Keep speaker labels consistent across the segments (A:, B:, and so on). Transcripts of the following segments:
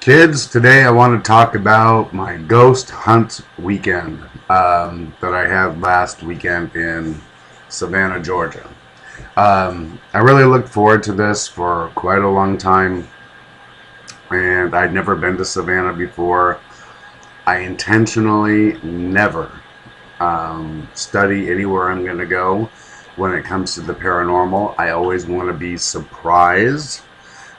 A: Kids, today I want to talk about my ghost hunt weekend that I had last weekend in Savannah, Georgia. I really looked forward to this for quite a long time, and I'd never been to Savannah before. I intentionally never study anywhere I'm going to go when it comes to the paranormal. I always want to be surprised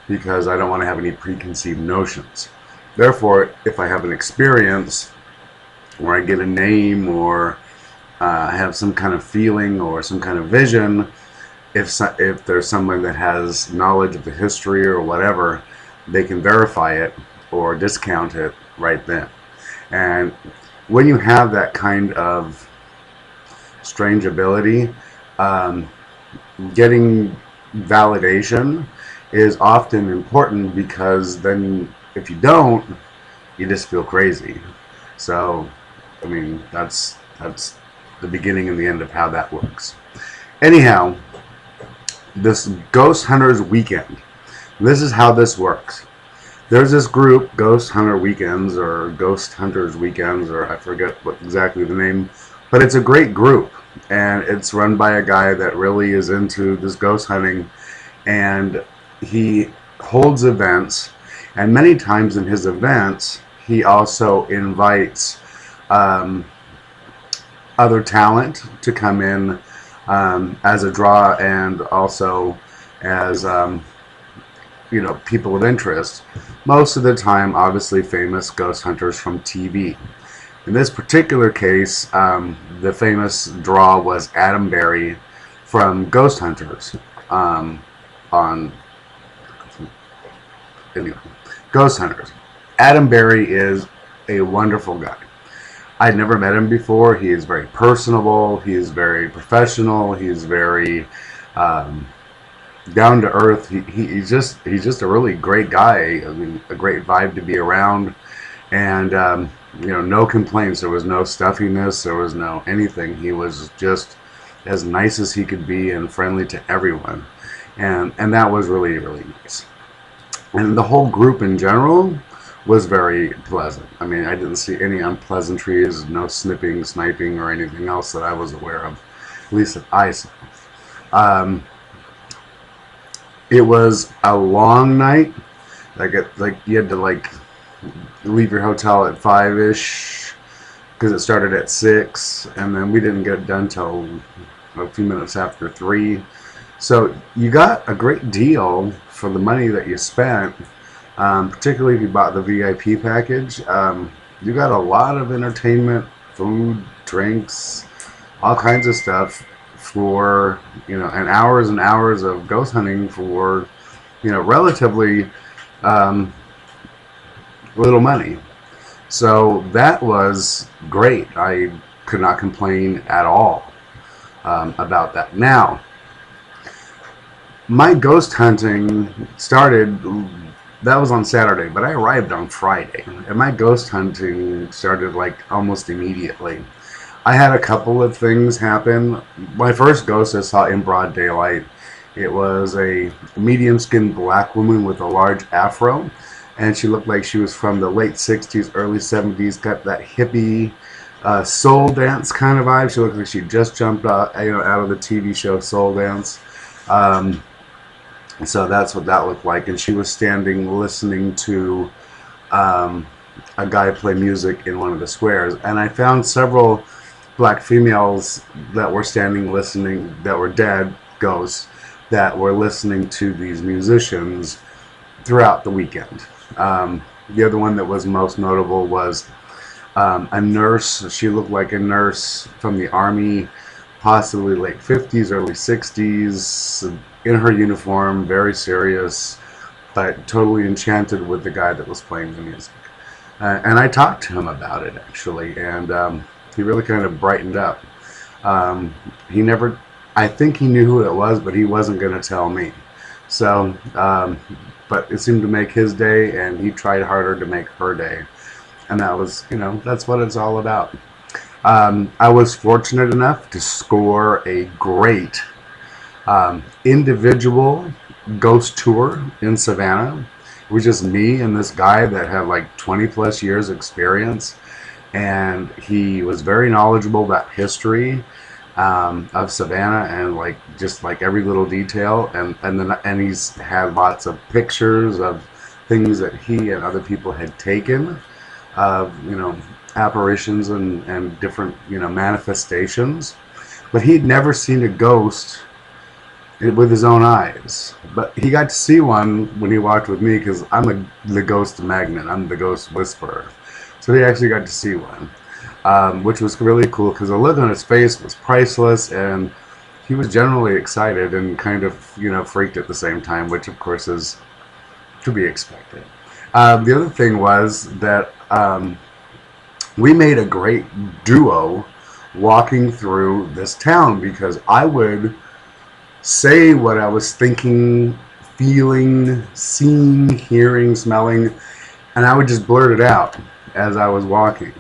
A: because I don't want to have any preconceived notions. Therefore, if I have an experience or I get a name or have some kind of feeling or some kind of vision, if there's someone that has knowledge of the history or whatever, they can verify it or discount it right then. And when you have that kind of strange ability, um, getting validation is often important because then if you don't, you just feel crazy. So, I mean, that's the beginning and the end of how that works. Anyhow, this Ghost Hunters Weekend. This is how this works. There's this group, Ghost Hunter Weekends or Ghost Hunters Weekends, or I forget what exactly the name, but it's a great group, and it's run by a guy that really is into this ghost hunting, and he holds events, and many times in his events, he also invites um, other talent to come in as a draw and also as people of interest. Most of the time, obviously, famous ghost hunters from TV. In this particular case, the famous draw was Adam Berry from Ghost Hunters on anyway, Ghost Hunters. Adam Berry is a wonderful guy. I'd never met him before. He is very personable. He is very professional. He's very um, down to earth. He's just a really great guy. I mean, a great vibe to be around, and no complaints. There was no stuffiness. There was no anything. He was just as nice as he could be and friendly to everyone, and that was really really nice. And the whole group in general was very pleasant. I mean, I didn't see any unpleasantries, no snipping, sniping, or anything else that I was aware of, at least that I saw. Um, it was a long night. Like you had to leave your hotel at 5-ish because it started at 6, and then we didn't get done till a few minutes after 3. So you got a great deal for the money that you spent, particularly if you bought the VIP package. You got a lot of entertainment, food, drinks, all kinds of stuff for, and hours of ghost hunting for, relatively um, little money. So that was great. I could not complain at all about that. Now, my ghost hunting started, that was on Saturday, but I arrived on Friday, and my ghost hunting started almost immediately. I had a couple of things happen. My first ghost I saw in broad daylight. It was a medium-skinned black woman with a large afro, and she looked like she was from the late 60s, early 70s, got that hippie soul dance kind of vibe. She looked like she just jumped out of the TV show Soul Dance. Um, So that's what that looked like. And she was standing listening to a guy play music in one of the squares. And I found several black females that were standing listening, that were dead ghosts, that were listening to these musicians throughout the weekend. The other one that was most notable was a nurse. She looked like a nurse from the Army, possibly late 50s, early 60s, in her uniform, very serious, but totally enchanted with the guy that was playing the music. And I talked to him about it, actually, and he really kind of brightened up. He never, I think he knew who it was, but he wasn't going to tell me. So, but it seemed to make his day, and he tried harder to make her day. And that was, that's what it's all about. I was fortunate enough to score a great individual ghost tour in Savannah. It was just me and this guy that had like 20 plus years experience, and he was very knowledgeable about history of Savannah and like just like every little detail, and he's had lots of pictures of things that he and other people had taken of apparitions and different manifestations, but he'd never seen a ghost with his own eyes. But he got to see one when he walked with me because I'm the ghost magnet. I'm the ghost whisperer. So he actually got to see one, which was really cool because the look on his face was priceless, and he was generally excited and kind of freaked at the same time, which of course is to be expected. The other thing was that we made a great duo walking through this town because I would say what I was thinking, feeling, seeing, hearing, smelling, and I would just blurt it out as I was walking.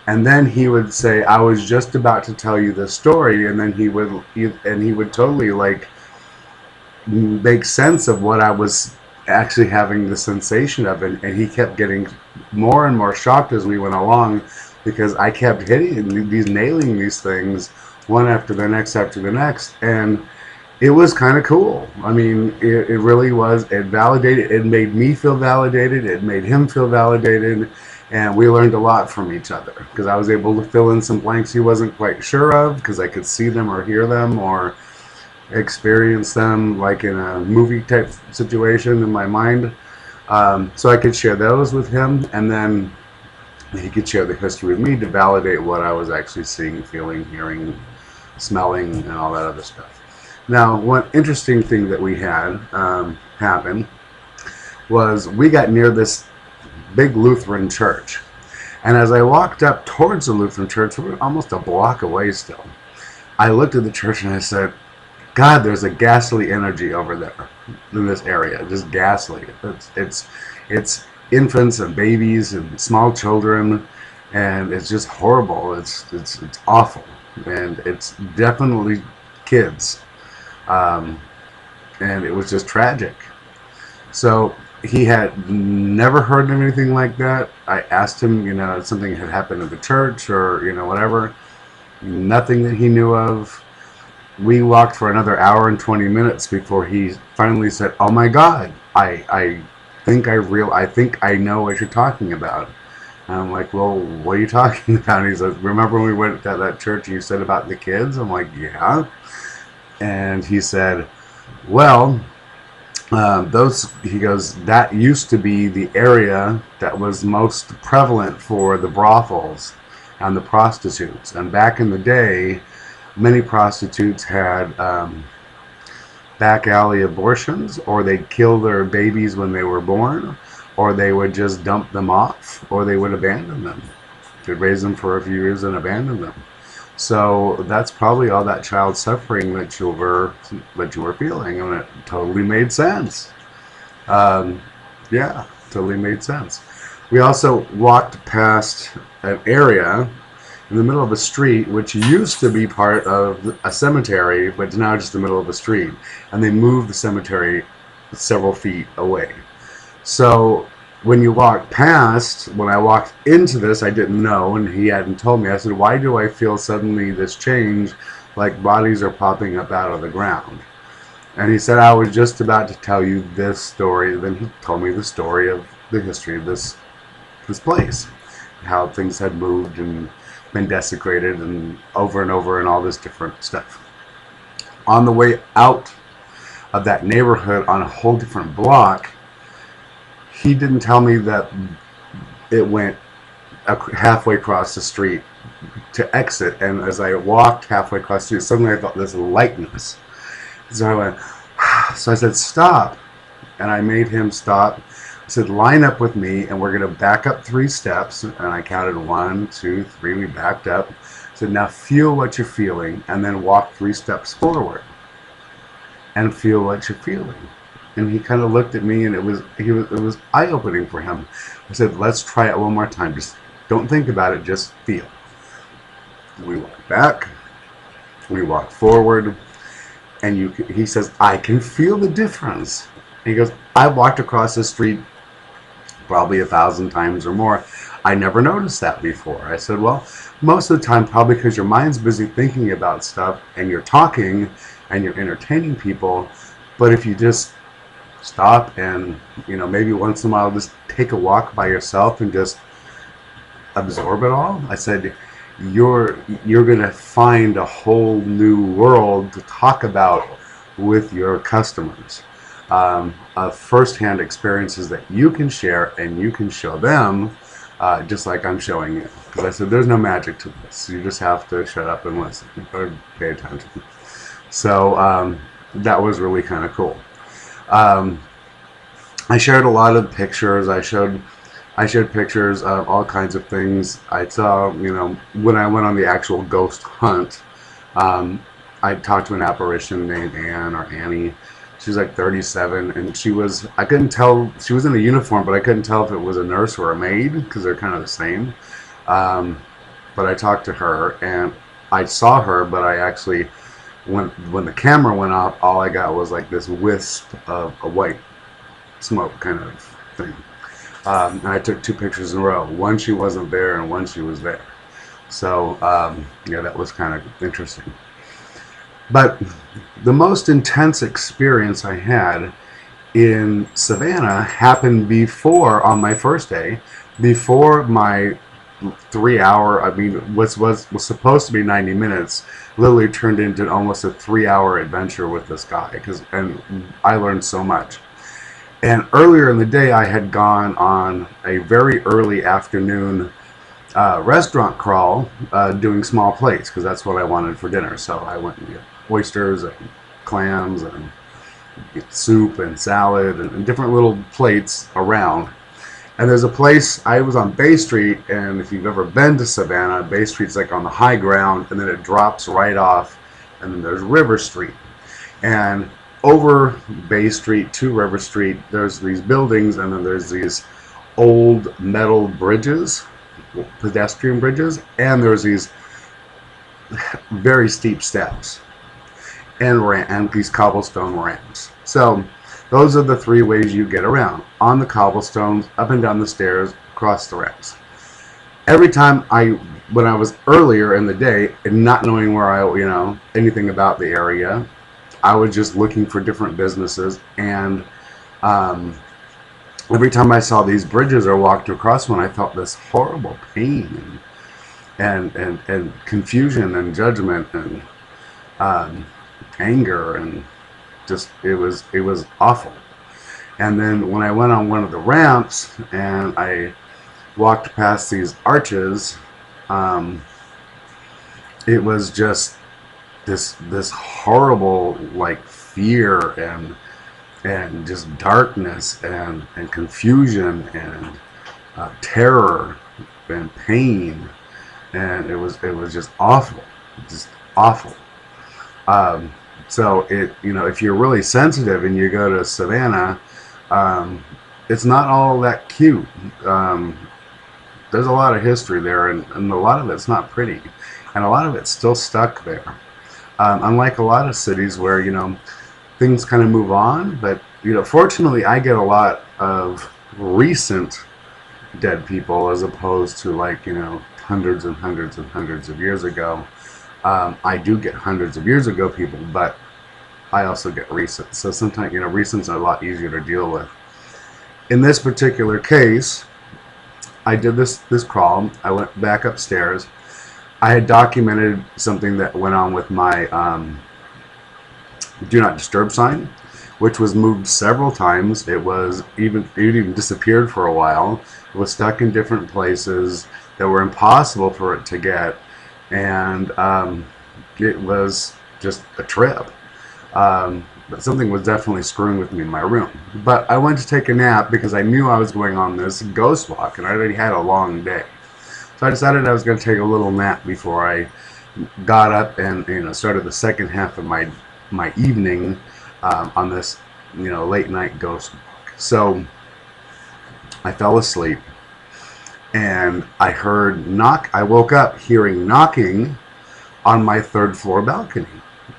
A: And then he would say, I was just about to tell you this story, and then he would totally like make sense of what I was actually having the sensation of, and he kept getting more and more shocked as we went along because I kept nailing these things one after the next, and it was kind of cool. I mean, it really was. It validated. It made me feel validated. It made him feel validated, and we learned a lot from each other because I was able to fill in some blanks he wasn't quite sure of because I could see them or hear them or experience them like in a movie type situation in my mind. So I could share those with him, and then he could share the history with me to validate what I was actually seeing, feeling, hearing, smelling, and all that other stuff. Now, one interesting thing that we had happen was we got near this big Lutheran church. And as I walked up towards the Lutheran church, we were almost a block away still. I looked at the church and I said, God, there's a ghastly energy over there in this area, just ghastly. It's infants and babies and small children, and it's just horrible. It's awful, and it's definitely kids. And it was just tragic. So he had never heard of anything like that. I asked him, if something had happened at the church or, whatever. Nothing that he knew of. We walked for another hour and 20 minutes before he finally said, oh my God, I think I know what you're talking about. And I'm like, well, what are you talking about? And he says, remember when we went to that church and you said about the kids? I'm like, yeah. And he said, well, he goes, that used to be the area that was most prevalent for the brothels and the prostitutes. And back in the day, many prostitutes had back alley abortions, or they'd kill their babies when they were born, or they would just dump them off, or they would abandon them. They'd raise them for a few years and abandon them. So that's probably all that child suffering that you were feeling, and it totally made sense. Yeah, totally made sense. We also walked past an area in the middle of a street which used to be part of a cemetery, but it's now just the middle of a street, and they moved the cemetery several feet away. So when you walk past, when I walked into this, I didn't know, and he hadn't told me. I said, why do I feel suddenly this change, like bodies are popping up out of the ground? And he said, I was just about to tell you this story. Then he told me the story of the history of this place, how things had moved and been desecrated and over and all this different stuff. On the way out of that neighborhood on a whole different block, he didn't tell me that it went halfway across the street to exit, and as I walked halfway across the street, suddenly I felt this lightness. So I went, so I said, stop. And I made him stop. I said, line up with me, and we're going to back up 3 steps. And I counted 1, 2, 3. We backed up. I said, now feel what you're feeling, and then walk 3 steps forward and feel what you're feeling. And he kind of looked at me, and it was eye-opening for him. I said, let's try it one more time. Just don't think about it. Just feel. We walk back. We walk forward. And he says, I can feel the difference. And he goes, I walked across the street probably 1,000 times or more. I never noticed that before. I said, well, most of the time, probably because your mind's busy thinking about stuff and you're talking and you're entertaining people. But if you just stop and, maybe once in a while just take a walk by yourself and just absorb it all, I said, you're going to find a whole new world to talk about with your customers. Of firsthand experiences that you can share and you can show them, just like I'm showing you. Because I said, there's no magic to this. You just have to shut up and listen or pay attention. So that was really kind of cool. I shared a lot of pictures. I showed pictures of all kinds of things. I saw, when I went on the actual ghost hunt, I talked to an apparition named Anne or Annie. She's like 37, and I couldn't tell, she was in a uniform, but I couldn't tell if it was a nurse or a maid, because they're kind of the same. But I talked to her, and I saw her, but I actually, when the camera went off, all I got was like this wisp of a white smoke kind of thing. And I took 2 pictures in a row. One she wasn't there, and one she was there. So, that was kind of interesting. But the most intense experience I had in Savannah happened on my first day, before my 3-hour, was supposed to be 90 minutes, literally turned into almost a 3-hour adventure with this guy, and I learned so much. And earlier in the day, I had gone on a very early afternoon restaurant crawl, doing small plates, because that's what I wanted for dinner. So I went and got oysters and clams and soup and salad and different little plates around. And there's a place, I was on Bay Street, and if you've ever been to Savannah, Bay Street's like on the high ground, and then it drops right off, and then there's River Street. And over Bay Street to River Street, there's these buildings, and then there's these old metal bridges, pedestrian bridges, and there's these very steep steps and these cobblestone ramps. So those are the 3 ways you get around: on the cobblestones, up and down the stairs, across the ramps. Every time when I was earlier in the day and not knowing where anything about the area, I was just looking for different businesses, and every time I saw these bridges or walked across one, I felt this horrible pain and confusion and judgment and anger, and just it was awful. And then when I went on one of the ramps and I walked past these arches, it was just this horrible fear and just darkness and confusion and terror and pain, and it was just awful, just awful. So if you're really sensitive and you go to Savannah, it's not all that cute. There's a lot of history there, and a lot of it's not pretty, and a lot of it's still stuck there. Unlike a lot of cities where things kind of move on, but fortunately I get a lot of recent dead people as opposed to hundreds and hundreds and hundreds of years ago. I do get hundreds of years ago people, but I also get recent. So sometimes recents are a lot easier to deal with. In this particular case, I did this crawl. I went back upstairs. I had documented something that went on with my do not disturb sign, which was moved several times. It even disappeared for a while. It was stuck in different places that were impossible for it to get, and it was just a trip. But something was definitely screwing with me in my room. But I went to take a nap because I knew I was going on this ghost walk, and I already had a long day. So I decided I was going to take a little nap before I got up and started the second half of my evening on this late night ghost walk. So I fell asleep, and I heard I woke up hearing knocking on my 3rd floor balcony,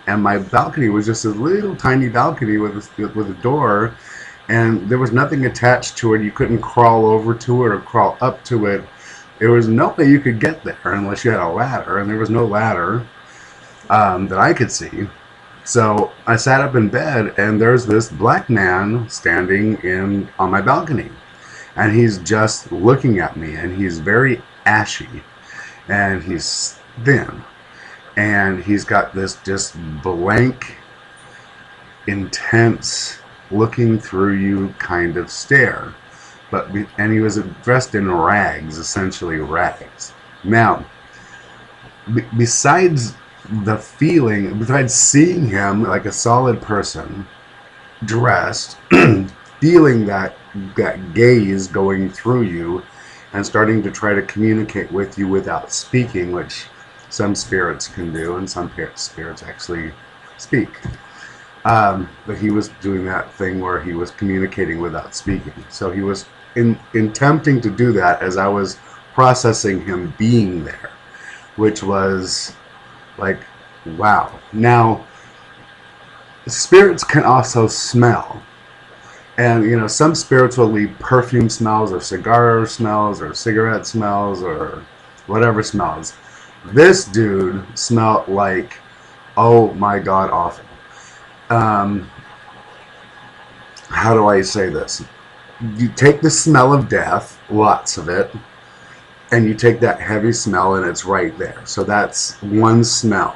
A: and my balcony was just a little tiny balcony with a door, and there was nothing attached to it. You couldn't crawl over to it or crawl up to it. There was no way you could get there unless you had a ladder, and there was no ladder that I could see. So I sat up in bed, and there's this black man standing in on my balcony, and he's just looking at me, and he's very ashy, and he's thin, and he's got this just blank, intense, looking through you kind of stare. And he was dressed in rags, essentially rags. Now, besides the feeling, besides seeing him like a solid person, dressed, feeling that gaze going through you, and starting to try to communicate with you without speaking, which some spirits can do, and some spirits actually speak. But he was doing that thing where he was communicating without speaking. So he was in attempting to do that as I was processing him being there, which was like, wow. Now, spirits can also smell. And, you know, some spirits will leave perfume smells or cigar smells or cigarette smells or whatever smells. This dude smelled like, oh my God, awful. How do I say this? You take the smell of death, lots of it, and you take that heavy smell and it's right there. So that's one smell.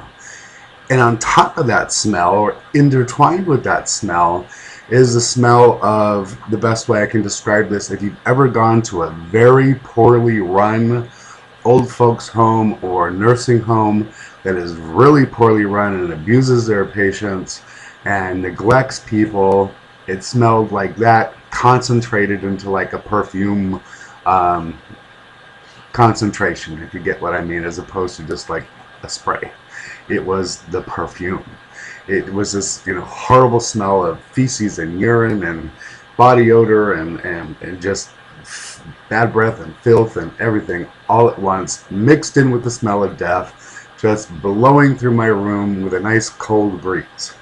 A: And on top of that smell, or intertwined with that smell, is the smell of, the best way I can describe this, if you've ever gone to a very poorly run old folks home or nursing home that is really poorly run and abuses their patients and neglects people, it smelled like that, concentrated into like a perfume concentration, if you get what I mean, as opposed to just like a spray. It was the perfume. It was this, you know, horrible smell of feces and urine and body odor and just bad breath and filth and everything all at once, mixed in with the smell of death, just blowing through my room with a nice cold breeze.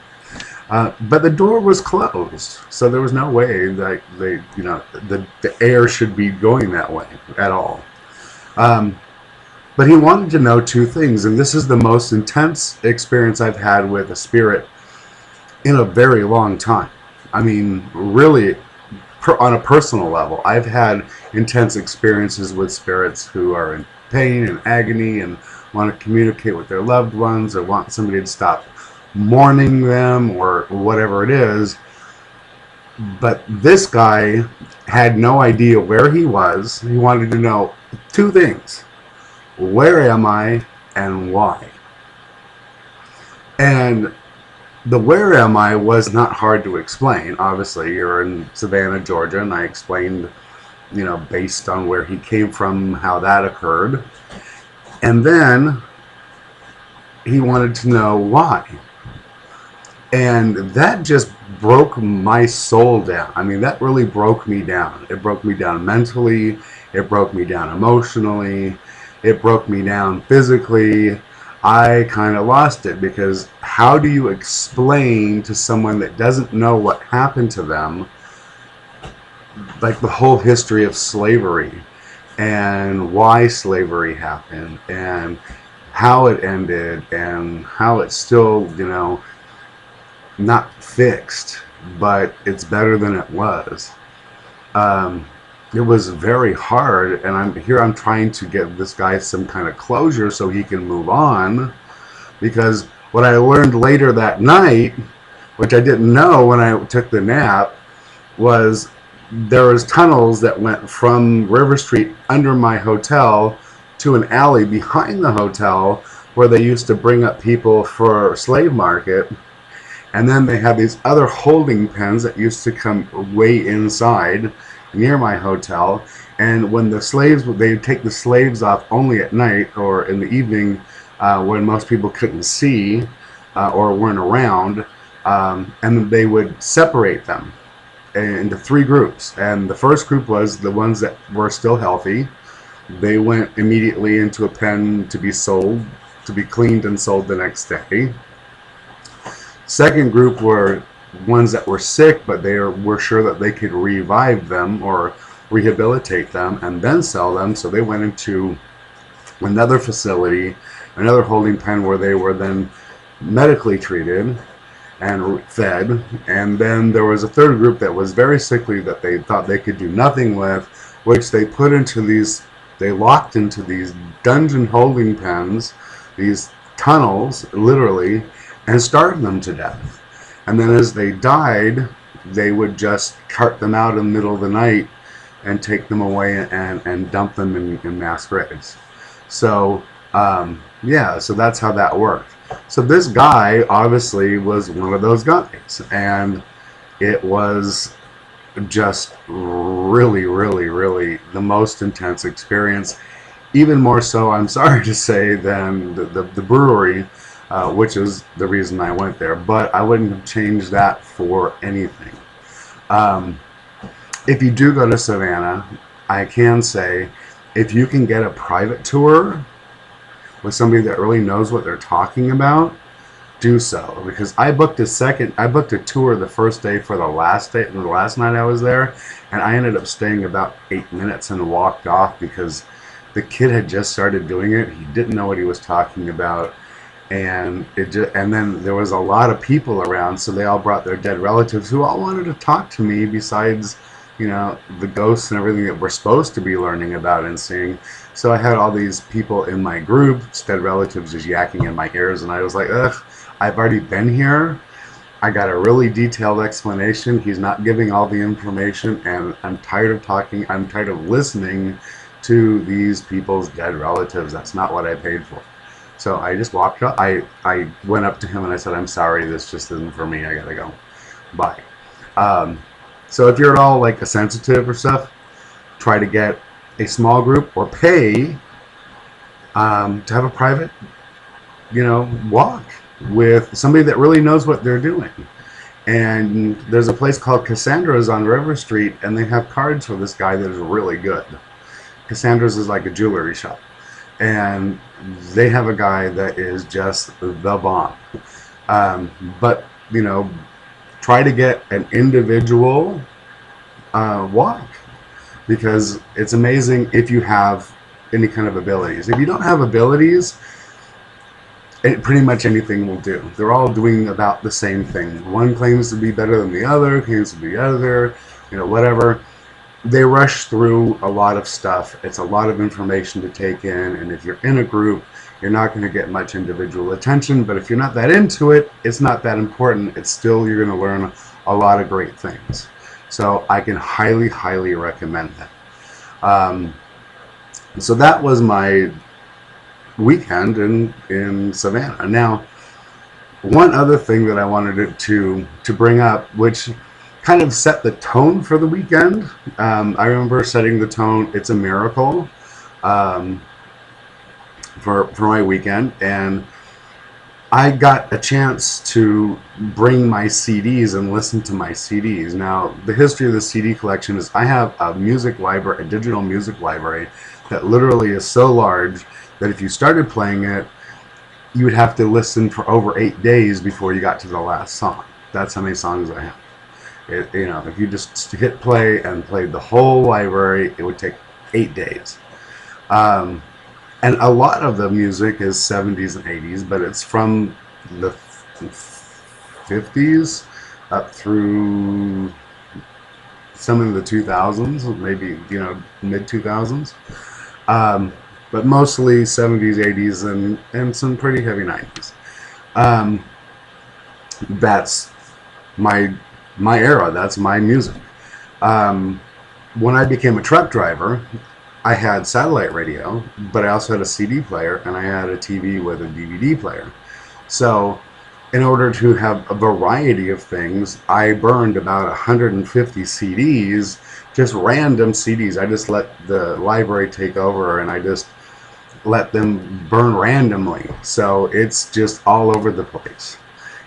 A: But the door was closed, so there was no way that the air should be going that way at all. But he wanted to know two things, and this is the most intense experience I've had with a spirit in a very long time. I mean, really, on a personal level, I've had intense experiences with spirits who are in pain and agony and want to communicate with their loved ones or want somebody to stop mourning them or whatever it is. But this guy had no idea where he was. He wanted to know two things. Where am I and why? And the where am I was not hard to explain. Obviously, you're in Savannah, Georgia, and I explained, you know, based on where he came from, how that occurred. And then he wanted to know why. And that just broke my soul down. I mean, that really broke me down. It broke me down mentally. It broke me down emotionally. It broke me down physically. I kind of lost it, because how do you explain to someone that doesn't know what happened to them, like the whole history of slavery and why slavery happened and how it ended and how it's still, you know, not fixed, but it's better than it was. It was very hard, and I'm trying to get this guy some kind of closure so he can move on, because what I learned later that night, which I didn't know when I took the nap, was there was tunnels that went from River Street under my hotel to an alley behind the hotel where they used to bring up people for slave market. And then they had these other holding pens that used to come way inside near my hotel. And when the slaves, they'd take the slaves off only at night or in the evening when most people couldn't see or weren't around. And they would separate them into three groups. And the first group was the ones that were still healthy. They went immediately into a pen to be sold, to be cleaned and sold the next day. Second group were ones that were sick, but were sure that they could revive them or rehabilitate them and then sell them. So they went into another facility, another holding pen, where they were then medically treated and fed. And then there was a third group that was very sickly that they thought they could do nothing with, which they put into these, they locked into these dungeon holding pens, these tunnels, literally, and starved them to death. And then as they died, they would just cart them out in the middle of the night and take them away and dump them in mass graves. So, yeah, so that's how that worked. So this guy obviously was one of those guys, and it was just really, really, really the most intense experience. Even more so, I'm sorry to say, than the brewery, which is the reason I went there. But I wouldn't have changed that for anything. If you do go to Savannah, I can say, if you can get a private tour with somebody that really knows what they're talking about, do so. Because I booked a tour the first day for the last night I was there, and I ended up staying about 8 minutes and walked off because the kid had just started doing it. He didn't know what he was talking about, and and then there was a lot of people around, so they all brought their dead relatives who all wanted to talk to me, besides, you know, the ghosts and everything that we're supposed to be learning about and seeing. So I had all these people in my group, dead relatives, just yakking in my ears, and I was like, ugh, I've already been here. I got a really detailed explanation. He's not giving all the information, and I'm tired of talking. I'm tired of listening to these people's dead relatives. That's not what I paid for. So I just walked up. I went up to him and I said, I'm sorry, this just isn't for me. I gotta go. Bye. So if you're at all like a sensitive or stuff, try to get a small group or pay to have a private, you know, walk with somebody that really knows what they're doing. And there's a place called Cassandra's on River Street, and they have cards for this guy that is really good. Cassandra's is like a jewelry shop, and they have a guy that is just the bomb. But, you know, try to get an individual walk, because it's amazing if you have any kind of abilities. If you don't have abilities, pretty much anything will do. They're all doing about the same thing. One claims to be better than the other, claims to be other, you know, whatever. They rush through a lot of stuff. It's a lot of information to take in, and if you're in a group, you're not going to get much individual attention. But if you're not that into it, it's not that important. It's still, you're going to learn a lot of great things. So I can highly, highly recommend that. So that was my weekend in Savannah. Now, one other thing that I wanted to bring up, which kind of set the tone for the weekend. I remember setting the tone. It's a miracle for my weekend, and I got a chance to bring my CDs and listen to my CDs. Now, the history of the CD collection is I have a music library, a digital music library that literally is so large that if you started playing it, you would have to listen for over 8 days before you got to the last song. That's how many songs I have. You know, if you just hit play and played the whole library, it would take 8 days. And a lot of the music is 70s and 80s, but it's from the 50s up through some of the 2000s, maybe, you know, mid 2000s. But mostly 70s, 80s, and some pretty heavy 90s. That's my era. That's my music. When I became a truck driver, I had satellite radio, but I also had a CD player, and I had a TV with a DVD player. So in order to have a variety of things, I burned about 150 CDs, just random CDs. I just let the library take over, and I just let them burn randomly. So it's just all over the place,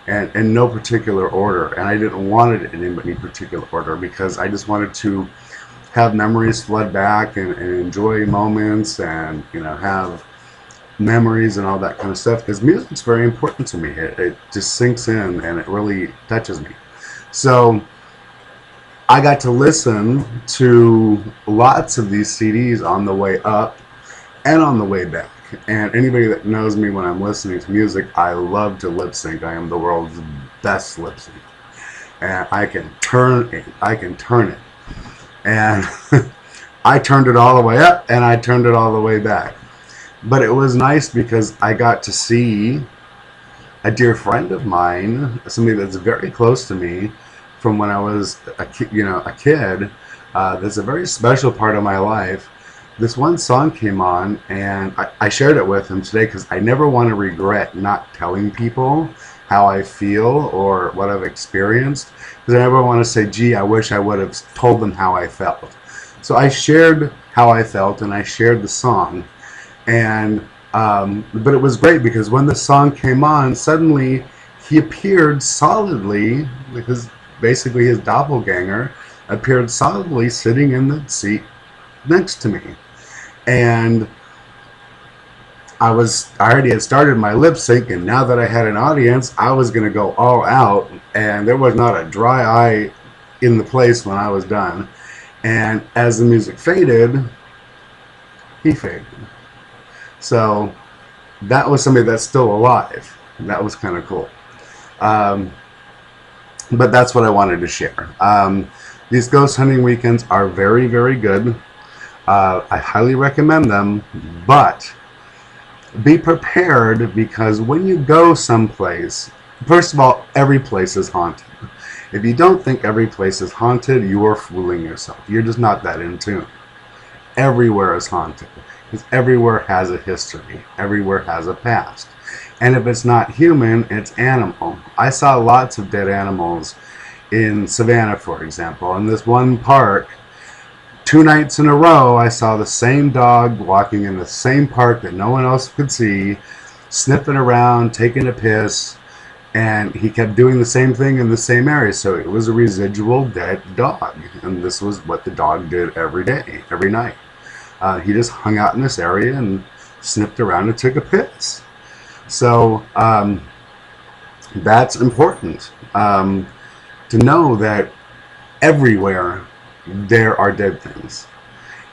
A: and in no particular order. And I didn't want it in any particular order, because I just wanted to have memories flood back and enjoy moments, and, you know, have memories and all that kind of stuff, because music's very important to me. It just sinks in, and it really touches me. So I got to listen to lots of these CDs on the way up and on the way back. And anybody that knows me when I'm listening to music, I love to lip sync. I am the world's best lip sync. And I can turn it. And I turned it all the way up and I turned it all the way back. But it was nice because I got to see a dear friend of mine, somebody that's very close to me from when I was a kid. That's a very special part of my life. This one song came on, and I shared it with him today because I never want to regret not telling people how I feel or what I've experienced. Because I never want to say, gee, I wish I would have told them how I felt. So I shared how I felt, and I shared the song. And but it was great because when the song came on, suddenly he appeared solidly, because basically his doppelganger appeared solidly sitting in the seat next to me. And I already had started my lip sync, and now that I had an audience, I was going to go all out, and there was not a dry eye in the place when I was done. And as the music faded, he faded. So that was somebody that's still alive. That was kind of cool. But that's what I wanted to share. These ghost hunting weekends are very, very good. I highly recommend them, but be prepared, because when you go someplace, first of all, every place is haunted. If you don't think every place is haunted, you are fooling yourself. You're just not that in tune. Everywhere is haunted, because everywhere has a history. Everywhere has a past. And if it's not human, it's animal. I saw lots of dead animals in Savannah, for example. In this one park, 2 nights in a row, I saw the same dog walking in the same park that no one else could see, sniffing around, taking a piss, and he kept doing the same thing in the same area. So it was a residual dead dog, and this was what the dog did every day, every night. He just hung out in this area and sniffed around and took a piss. So that's important, to know that everywhere there are dead things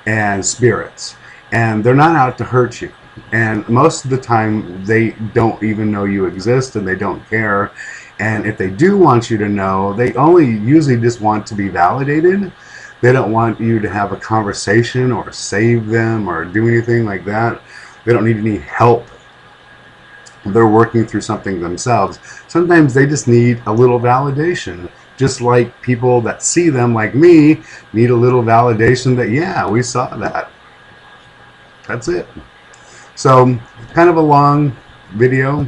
A: and spirits, and they're not out to hurt you. And most of the time, they don't even know you exist, and they don't care. And if they do want you to know, they only usually just want to be validated. They don't want you to have a conversation or save them or do anything like that. They don't need any help. They're working through something themselves. Sometimes they just need a little validation. Just like people that see them, like me, need a little validation that, yeah, we saw that. That's it. So, kind of a long video,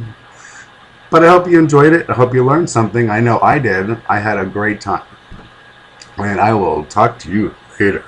A: but I hope you enjoyed it. I hope you learned something. I know I did. I had a great time. And I will talk to you later.